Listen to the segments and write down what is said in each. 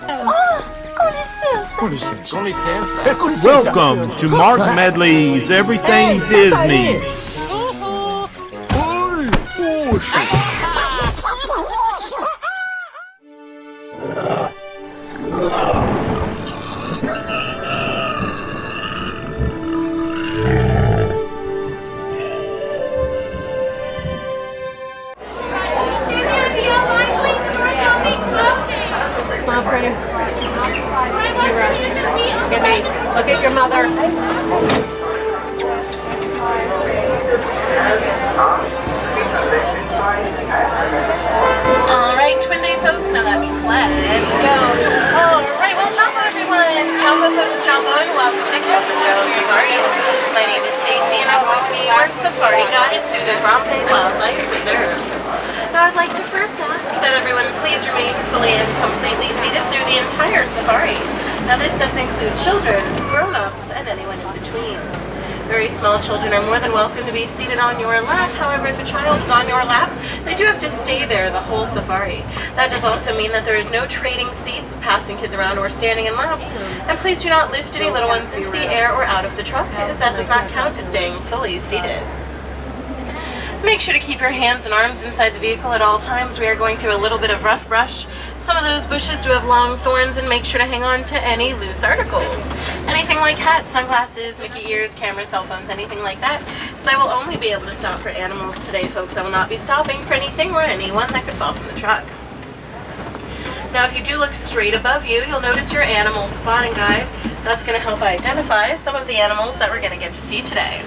Com licença. Com licença. Com licença. É, com licença. Welcome to Mark Medley's Everything Disney. Oi, puxa. Look at me. Look at your mother. Alright, Twin Day folks, now that means let's go. Alright, well, jumbo everyone. Jumbo folks, jumbo, and welcome to Kilimanjaro Safaris. My name is Stacy, and I'm going to be your safari guide through the Giraffe Wildlife Reserve. Now, I'd like to first ask that everyone please remain fully and completely seated through the entire safari. Now, this does include children, grown-ups, and anyone in between. Very small children are more than welcome to be seated on your lap. However, if a child is on your lap, they do have to stay there the whole safari. That does also mean that there is no trading seats, passing kids around, or standing in laps. And please do not lift any little ones into the air or out of the truck, as that does not count as staying fully seated. Make sure to keep your hands and arms inside the vehicle at all times. We are going through a little bit of rough brush. Some of those bushes do have long thorns, and make sure to hang on to any loose articles. Anything like hats, sunglasses, Mickey ears, cameras, cell phones, anything like that. Because I will only be able to stop for animals today, folks. I will not be stopping for anything or anyone that could fall from the truck. Now, if you do look straight above you, you'll notice your animal spotting guide. That's going to help identify some of the animals that we're going to get to see today.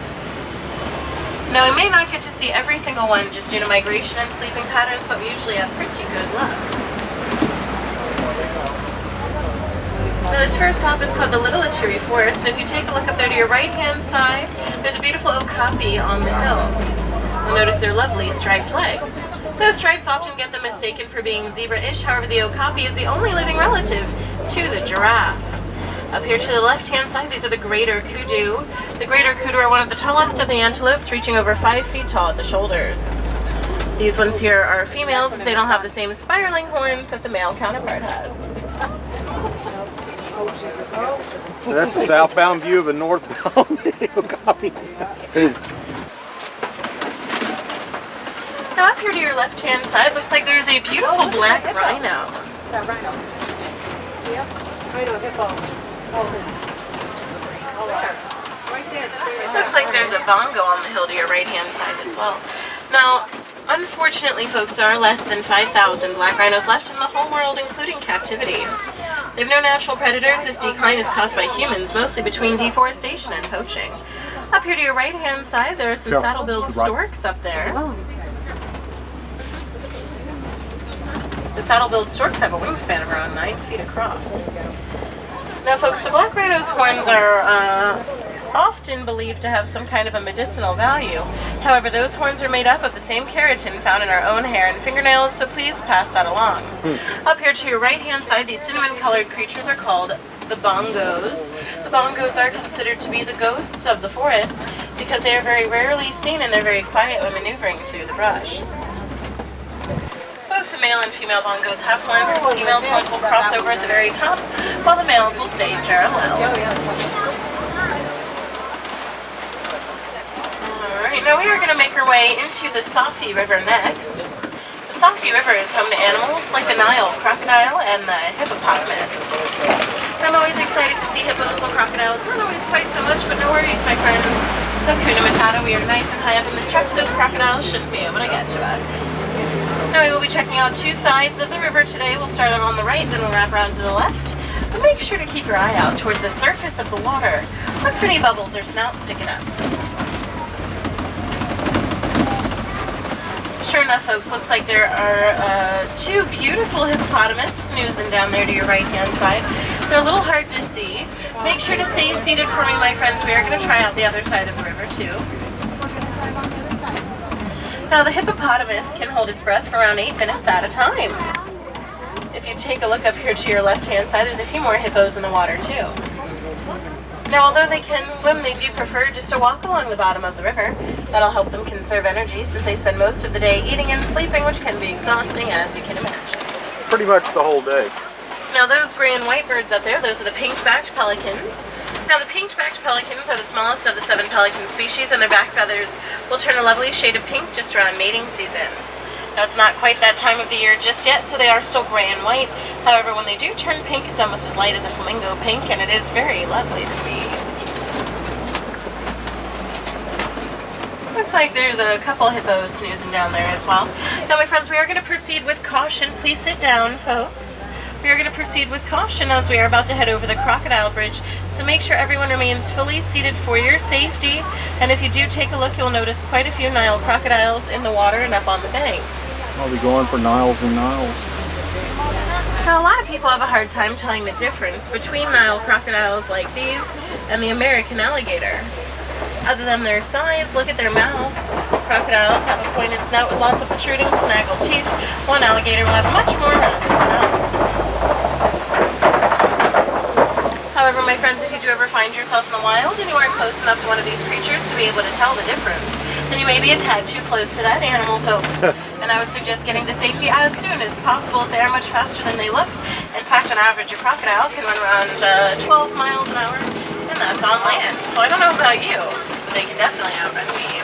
Now, we may not get to see every single one just due to migration and sleeping patterns, but we usually have pretty good luck. Now, this first stop is called the Little Atiri Forest, and if you take a look up there to your right-hand side, there's a beautiful okapi on the hill. You'll notice their lovely striped legs. Those stripes often get them mistaken for being zebra-ish, however, the okapi is the only living relative to the giraffe. Up here to the left-hand side, these are the greater kudu. The greater kudu are one of the tallest of the antelopes, reaching over 5 feet tall at the shoulders. These ones here are females, as they don't have the same spiraling horns that the male counterpart has. That's a southbound view of a northbound copy. Now up here to your left-hand side, looks like there's a beautiful black rhino. That rhino. Yep. Rhino, hippo. Looks like there's a bongo on the hill to your right-hand side as well. Now, unfortunately, folks, there are less than 5,000 black rhinos left in the whole world, including captivity. They have no natural predators. This decline is caused by humans, mostly between deforestation and poaching. Up here to your right-hand side, there are some saddle-billed storks up there. The saddle-billed storks have a wingspan of around 9 feet across. Now, folks, the black rhino's horns are often believed to have some kind of a medicinal value. However, those horns are made up of the same keratin found in our own hair and fingernails, so please pass that along. Up here to your right-hand side, these cinnamon-colored creatures are called the bongos. The bongos are considered to be the ghosts of the forest because they are very rarely seen and they're very quiet when maneuvering through the brush. Both the male and female bongos have horns. The female horns will cross over at the very top, while the males will stay parallel. Alright, now we are going to make our way into the Safi River next. The Safi River is home to animals like the Nile crocodile and the hippopotamus. I'm always excited to see hippos and crocodiles. Not always quite so much, but no worries, my friends. Hakuna Matata, we are nice and high up in this truck, so those crocodiles shouldn't be able to get to us. Now we will be checking out two sides of the river today. We'll start out on the right, then we'll wrap around to the left. But make sure to keep your eye out towards the surface of the water. Look for any bubbles or snouts sticking up. Sure enough, folks, looks like there are two beautiful hippopotamus snoozing down there to your right-hand side. They're a little hard to see. Make sure to stay seated for me, my friends. We are going to try out the other side of the river, too. Now, the hippopotamus can hold its breath for around 8 minutes at a time. If you take a look up here to your left-hand side, there's a few more hippos in the water, too. Now, although they can swim, they do prefer just to walk along the bottom of the river. That'll help them conserve energy since they spend most of the day eating and sleeping, which can be exhausting, as you can imagine. Pretty much the whole day. Now those gray and white birds up there, those are the pink-backed pelicans. Now the pink-backed pelicans are the smallest of the 7 pelican species, and their back feathers will turn a lovely shade of pink just around mating season. Now it's not quite that time of the year just yet, so they are still gray and white. However, when they do turn pink, it's almost as light as a flamingo pink, and it is very lovely to see. Looks like there's a couple hippos snoozing down there as well. Now my friends, we are going to proceed with caution. Please sit down, folks. We are going to proceed with caution as we are about to head over the crocodile bridge, so make sure everyone remains fully seated for your safety. And if you do take a look, you'll notice quite a few Nile crocodiles in the water and up on the bank. I'll be going for Niles and Niles. Now a lot of people have a hard time telling the difference between Nile crocodiles like these and the American alligator. Other than their size, look at their mouths. Crocodiles have a pointed snout with lots of protruding, snaggled teeth. One alligator will have a much more rounded snout. However, my friends, if you do ever find yourself in the wild and you aren't close enough to one of these creatures to be able to tell the difference, then you may be a tad too close to that animal, folks. And I would suggest getting to safety as soon as possible, as they are much faster than they look. In fact, on average, a crocodile can run around 12 miles an hour, and that's on land. So I don't know about you, but they can definitely outrun me.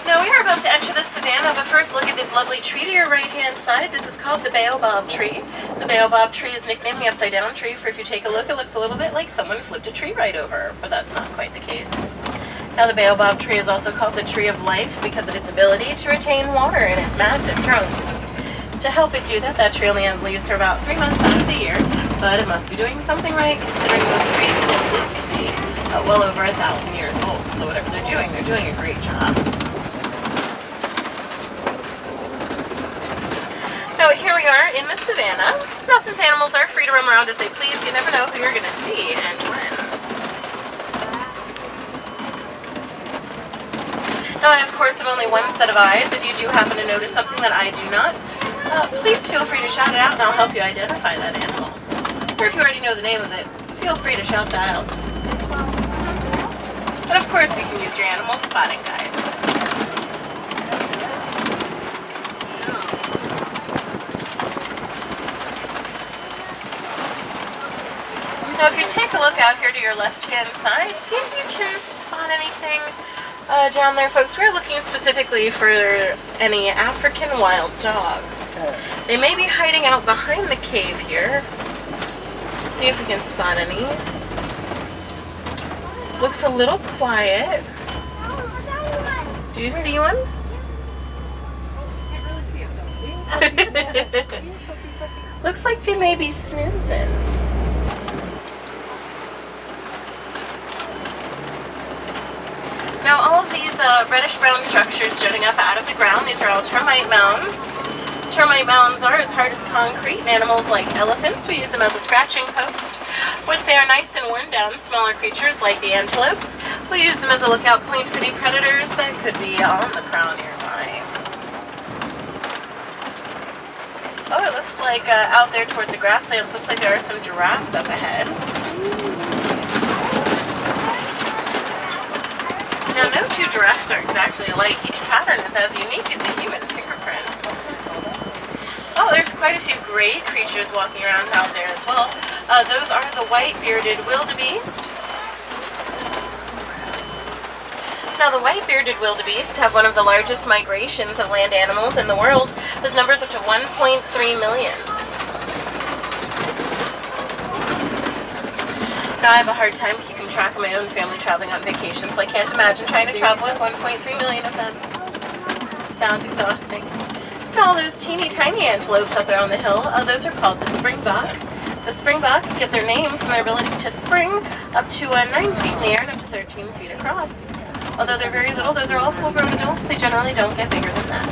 Now we are about to enter the savanna, but first look at this lovely tree to your right-hand side. This is called the baobab tree. The baobab tree is nicknamed the upside-down tree, for if you take a look, it looks a little bit like someone flipped a tree right over, but that's not quite the case. Now the baobab tree is also called the tree of life because of its ability to retain water in its massive trunk. To help it do that, that tree only has leaves for about 3 months out of the year, but it must be doing something right considering those trees will live to be well over 1,000 years old. So whatever they're doing a great job. Now here we are in the savannah. Now since animals are free to roam around as they please, you never know who you're going to see and when. Now I of course have only one set of eyes. If you do happen to notice something that I do not, please feel free to shout it out and I'll help you identify that animal. Or if you already know the name of it, feel free to shout that out as well. And of course you can use your animal spotting guide. Now if you take a look out here to your left-hand side, see if you can spot anything down there, folks. We're looking specifically for any African wild dogs. They may be hiding out behind the cave here. See if we can spot any. Looks a little quiet. Do you see one? Looks like they may be snoozing. Now all of these reddish-brown structures jutting up out of the ground, these are all termite mounds. Termite mounds are as hard as concrete, and animals like elephants, we use them as a scratching post. Once they are nice and worn down, smaller creatures like the antelopes, we use them as a lookout point for any predators that could be on the prowl nearby. Oh, it looks like out there towards the grasslands, looks like there are some giraffes up ahead. Now, no two giraffes are exactly alike. Each pattern is as unique as a human fingerprint. Oh, there's quite a few gray creatures walking around out there as well. Those are the white-bearded wildebeest. Now, the white-bearded wildebeest have one of the largest migrations of land animals in the world, with numbers up to 1.3 million. Now, I have a hard time keeping track of my own family traveling on vacation, so I can't imagine trying to travel with 1.3 million of them. Sounds exhausting. Now, all those teeny tiny antelopes up there on the hill, those are called the Springbok. The Springbok get their name from their ability to spring up to 9 feet in the air and up to 13 feet across. Although they're very little, those are all full-grown adults. They generally don't get bigger than that.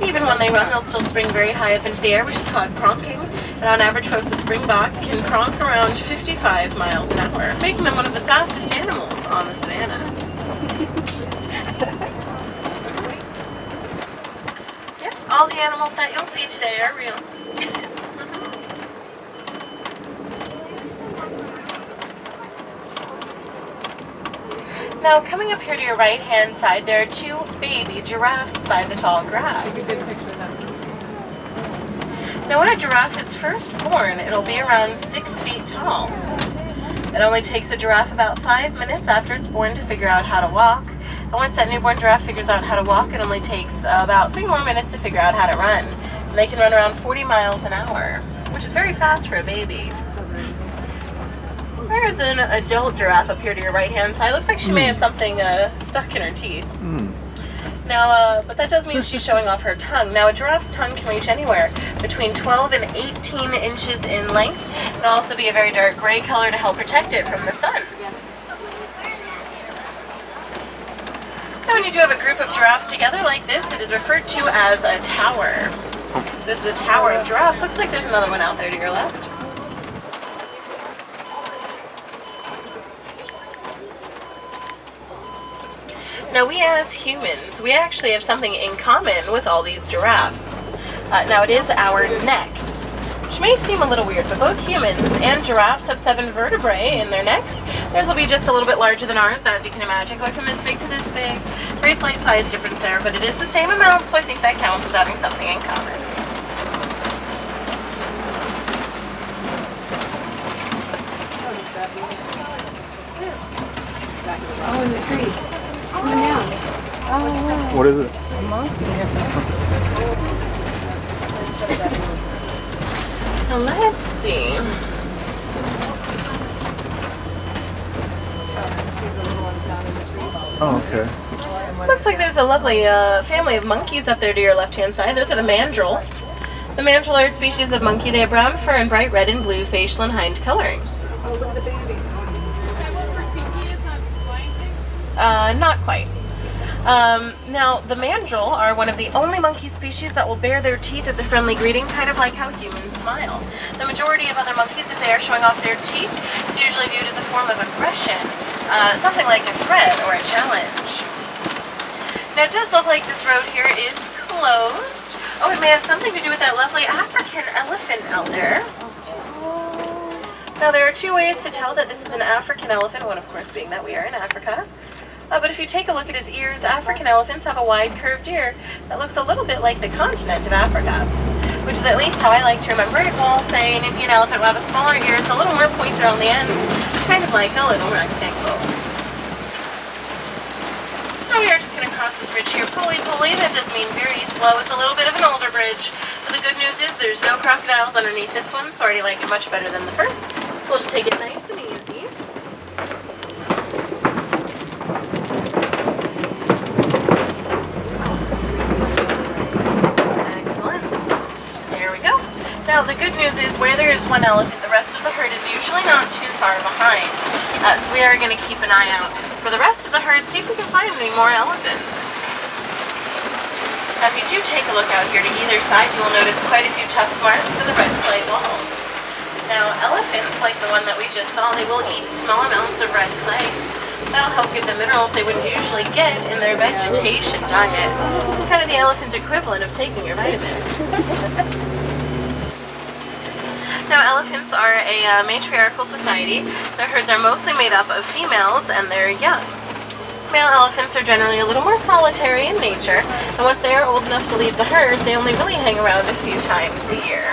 Even when they run, they'll still spring very high up into the air, which is called pronking. And on average, folks, a Springbok can pronk around 55 miles an hour, making them one of the fastest animals on the savannah. Yep, all the animals that you'll see today are real. Now, coming up here to your right-hand side, there are two baby giraffes by the tall grass. Now, when a giraffe is first born, it'll be around 6 feet tall. It only takes a giraffe about 5 minutes after it's born to figure out how to walk. And once that newborn giraffe figures out how to walk, it only takes about 3 more minutes to figure out how to run. And they can run around 40 miles an hour, which is very fast for a baby. There's an adult giraffe up here to your right-hand side. Looks like she may have something stuck in her teeth. Now, but that does mean she's showing off her tongue. Now, a giraffe's tongue can reach anywhere between 12 and 18 inches in length. It'll also be a very dark gray color to help protect it from the sun. Now, when you do have a group of giraffes together like this, it is referred to as a tower. So this is a tower of giraffes. Looks like there's another one out there to your left. Now, we as humans, we actually have something in common with all these giraffes. Now, it is our necks, which may seem a little weird, but both humans and giraffes have 7 vertebrae in their necks. Theirs will be just a little bit larger than ours, as you can imagine, going from this big to this big. Very slight size difference there, but it is the same amount, so I think that counts as having something in common. Oh, in the trees. Coming down. Oh, What is it? a monkey. Now, let's see. Oh, okay. Looks like there's a lovely family of monkeys up there to your left-hand side. Those are the mandrill. The mandrill are a species of monkey. They have brown fur and bright red and blue facial and hind coloring. Oh, look at the baby. Not quite. Now, the mandrill are one of the only monkey species that will bare their teeth as a friendly greeting, kind of like how humans smile. The majority of other monkeys, if they are showing off their teeth, it's usually viewed as a form of aggression, something like a threat or a challenge. Now, it does look like this road here is closed. Oh, it may have something to do with that lovely African elephant out there. Now, there are 2 ways to tell that this is an African elephant, one, of course, being that we are in Africa. But if you take a look at his ears, African elephants have a wide curved ear that looks a little bit like the continent of Africa, which is at least how I like to remember it, while say an Indian elephant will have a smaller ear. It's a little more pointed on the ends, kind of like a little rectangle. Now we are just going to cross this bridge here, pulley. That does mean very slow. It's a little bit of an older bridge, but the good news is there's no crocodiles underneath this one, so I already like it much better than the first. So we'll just take it nice and easy. Now, the good news is where there is one elephant, the rest of the herd is usually not too far behind. So we are going to keep an eye out for the rest of the herd, see if we can find any more elephants. Now, if you do take a look out here to either side, you will notice quite a few tusk marks in the red clay walls. Now, elephants, like the one that we just saw, they will eat small amounts of red clay. That'll help give them minerals they wouldn't usually get in their vegetation diet. It's kind of the elephant equivalent of taking your vitamins. Now, elephants are a matriarchal society. Their herds are mostly made up of females and their young. Male elephants are generally a little more solitary in nature, and once they are old enough to leave the herd, they only really hang around a few times a year.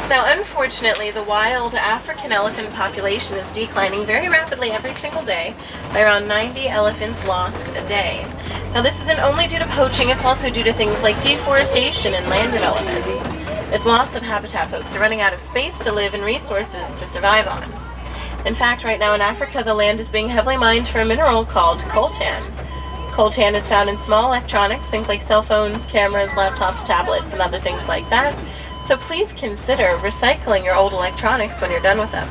Now, unfortunately, the wild African elephant population is declining very rapidly every single day, by around 90 elephants lost a day. Now, this isn't only due to poaching, it's also due to things like deforestation and land development. It's loss of habitat. Folks are running out of space to live and resources to survive on. In fact, right now in Africa, the land is being heavily mined for a mineral called coltan. Coltan is found in small electronics, things like cell phones, cameras, laptops, tablets, and other things like that. So please consider recycling your old electronics when you're done with them.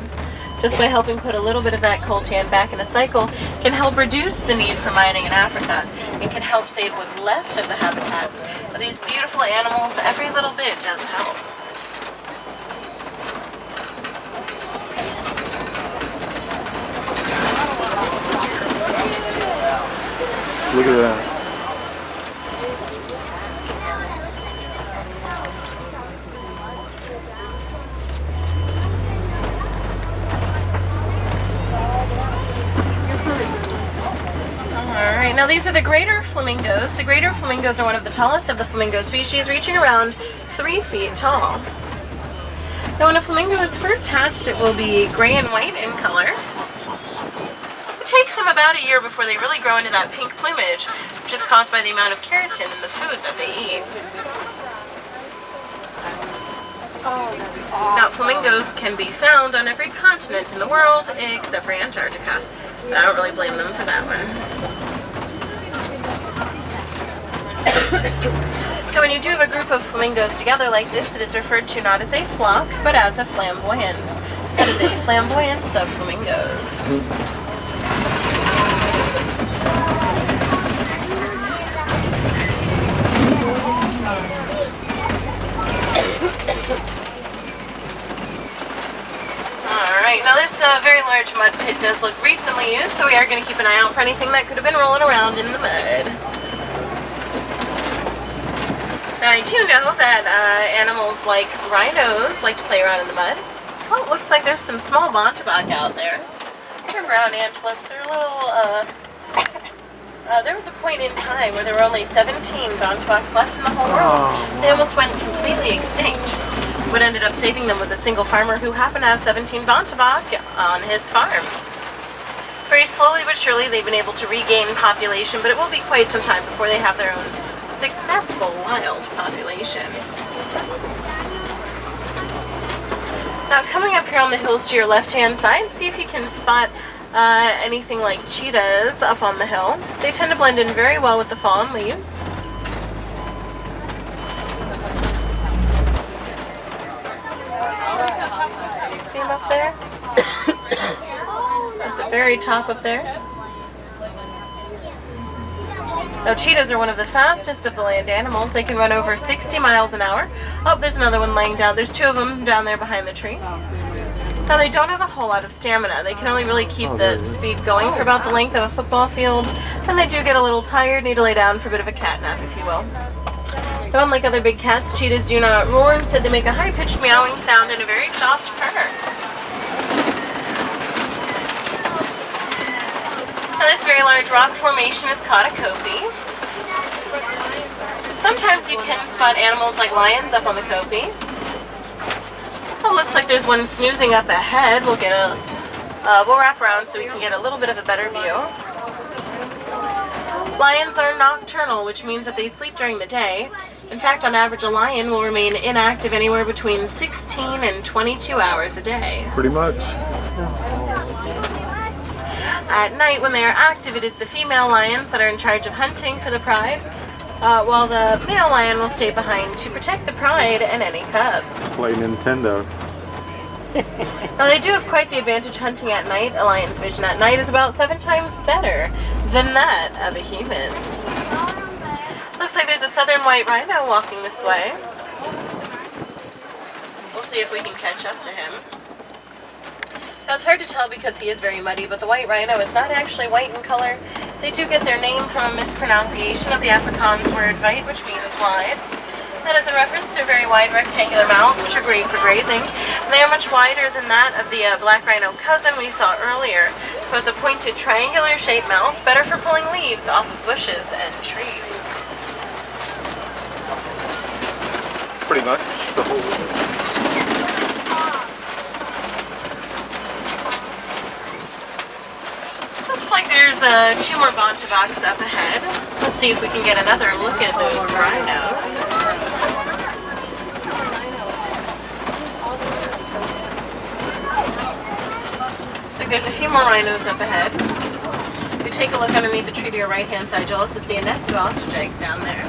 Just by helping put a little bit of that coltan back in a cycle can help reduce the need for mining in Africa and can help save what's left of the habitats. But these beautiful animals, every little bit does help. Look at that. Alright, now these are the greater flamingos. The greater flamingos are one of the tallest of the flamingo species, reaching around 3 feet tall. Now when a flamingo is first hatched, it will be gray and white in color. It takes them about a year before they really grow into that pink plumage, which is caused by the amount of keratin in the food that they eat. Now, flamingos can be found on every continent in the world except for Antarctica. But I don't really blame them for that one. So when you do have a group of flamingos together like this, it is referred to not as a flock, but as a flamboyance. That is a flamboyance of flamingos. Alright, now this very large mud pit does look recently used, so we are going to keep an eye out for anything that could have been rolling around in the mud. Now I do know that animals like rhinos like to play around in the mud. Oh, it looks like there's some small bontebok out there. They're brown antelopes. They're a little, there was a point in time where there were only 17 bonteboks left in the whole world. They almost went completely extinct. What ended up saving them was a single farmer who happened to have 17 bontebok on his farm. Very slowly but surely they've been able to regain population, but it will be quite some time before they have their own successful wild population. Now coming up here on the hills to your left-hand side, see if you can spot anything like cheetahs up on the hill. They tend to blend in very well with the fallen leaves. See them up there? At the very top up there. Now cheetahs are one of the fastest of the land animals. They can run over 60 miles an hour. Oh, there's another one laying down. There's 2 of them down there behind the tree. Now they don't have a whole lot of stamina. They can only really keep the speed going for about the length of a football field. And they do get a little tired, need to lay down for a bit of a cat nap, if you will. So unlike other big cats, cheetahs do not roar. Instead, they make a high-pitched meowing sound and a very soft purr. Now this very large rock formation is called a kopie. Sometimes you can spot animals like lions up on the kopie. Oh, looks like there's one snoozing up ahead. We'll wrap around so we can get a little bit of a better view. Lions are nocturnal, which means that they sleep during the day. In fact, on average, a lion will remain inactive anywhere between 16 and 22 hours a day. Pretty much. At night, when they are active, it is the female lions that are in charge of hunting for the pride, while the male lion will stay behind to protect the pride and any cubs. Play Nintendo. Now, they do have quite the advantage hunting at night. A lion's vision at night is about 7 times better than that of a human's. Looks like there's a southern white rhino walking this way. We'll see if we can catch up to him. Now, it's hard to tell because he is very muddy, but the white rhino is not actually white in color. They do get their name from a mispronunciation of the Afrikaans word "weit," which means wide. That is in reference to their very wide rectangular mouths, which are great for grazing. And they are much wider than that of the black rhino cousin we saw earlier, who has a pointed triangular-shaped mouth, better for pulling leaves off of bushes and trees. Pretty much the whole. Looks like there's 2 more bonteboks up ahead. Let's see if we can get another look at those rhinos. Looks like there's a few more rhinos up ahead. If you take a look underneath the tree to your right-hand side, you'll also see a nest of ostrich eggs down there.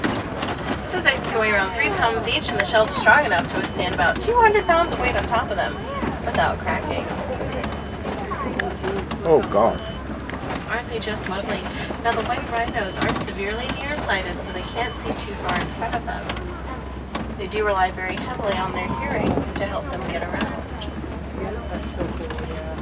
Those eggs can weigh around 3 pounds each, and the shells are strong enough to withstand about 200 pounds of weight on top of them without cracking. Oh gosh. Aren't they just lovely? Now the white rhinos are severely nearsighted, so they can't see too far in front of them. They do rely very heavily on their hearing to help them get around. That's so cool, yeah.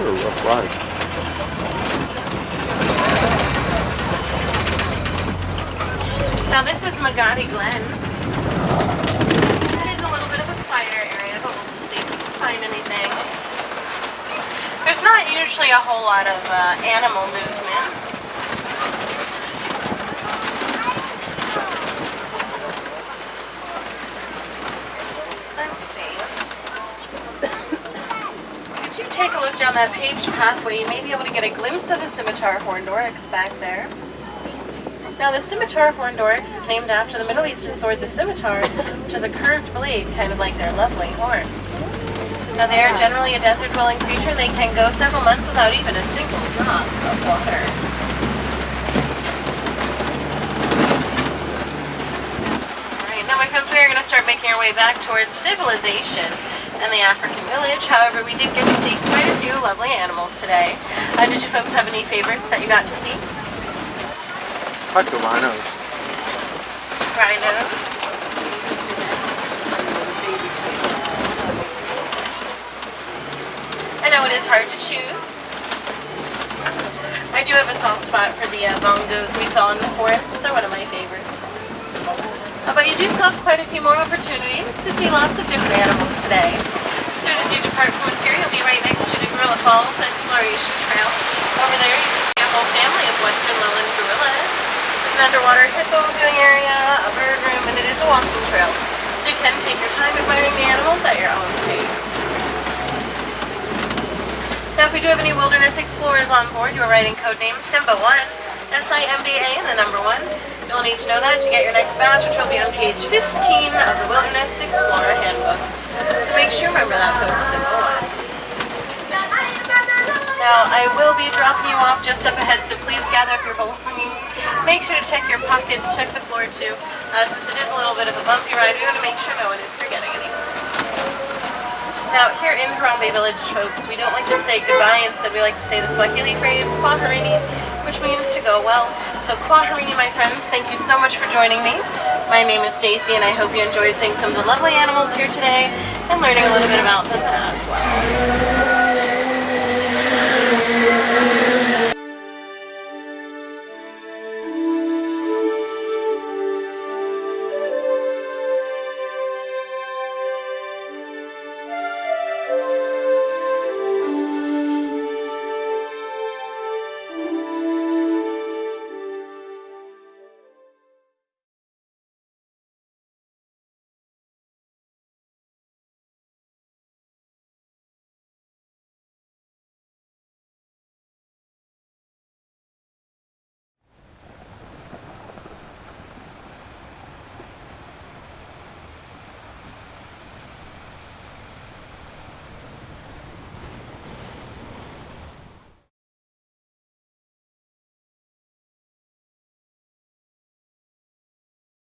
They're a rough ride. Now this is Magadi Glen. It is a little bit of a quieter area, but we'll just see if we can find anything. There's not usually a whole lot of animal movement. Take a look down that paved pathway, you may be able to get a glimpse of the scimitar horned oryx back there. Now the scimitar horned oryx is named after the Middle Eastern sword, the scimitar, which has a curved blade, kind of like their lovely horns. Now they are generally a desert-dwelling creature. They can go several months without even a single drop of water. Alright, now my friends, we are going to start making our way back towards civilization and the African village. However, we did get to see quite a few lovely animals today. Did you folks have any favorites that you got to see? I like the rhinos. Rhinos. I know it is hard to choose. I do have a soft spot for the bongos we saw in the forest. They're one of my favorites. But you do still have quite a few more opportunities to see lots of different animals today. As soon as you depart from us here, you'll be right next to the Gorilla Falls Exploration Trail. Over there you can see a whole family of western lowland gorillas. There's an underwater hippo viewing area, a bird room, and it is a walking trail. So you can take your time admiring the animals at your own pace. Now if we do have any wilderness explorers on board, you are writing codename Simba 1, SIMBA, and the number 1. You'll need to know that to get your next badge, which will be on page 15 of the Wilderness Explorer Handbook. So make sure you remember that code Simba 1. Now, I will be dropping you off just up ahead, so please gather up your belongings. Make sure to check your pockets, check the floor too. Since it is a little bit of a bumpy ride, we want to make sure no one is forgetting anything. Now, here in Harambe Village, folks, we don't like to say goodbye. Instead, we like to say the Swahili phrase, kwaherini, which means to go well. So kwaherini, my friends, thank you so much for joining me. My name is Stacy, and I hope you enjoyed seeing some of the lovely animals here today and learning a little bit about them as well.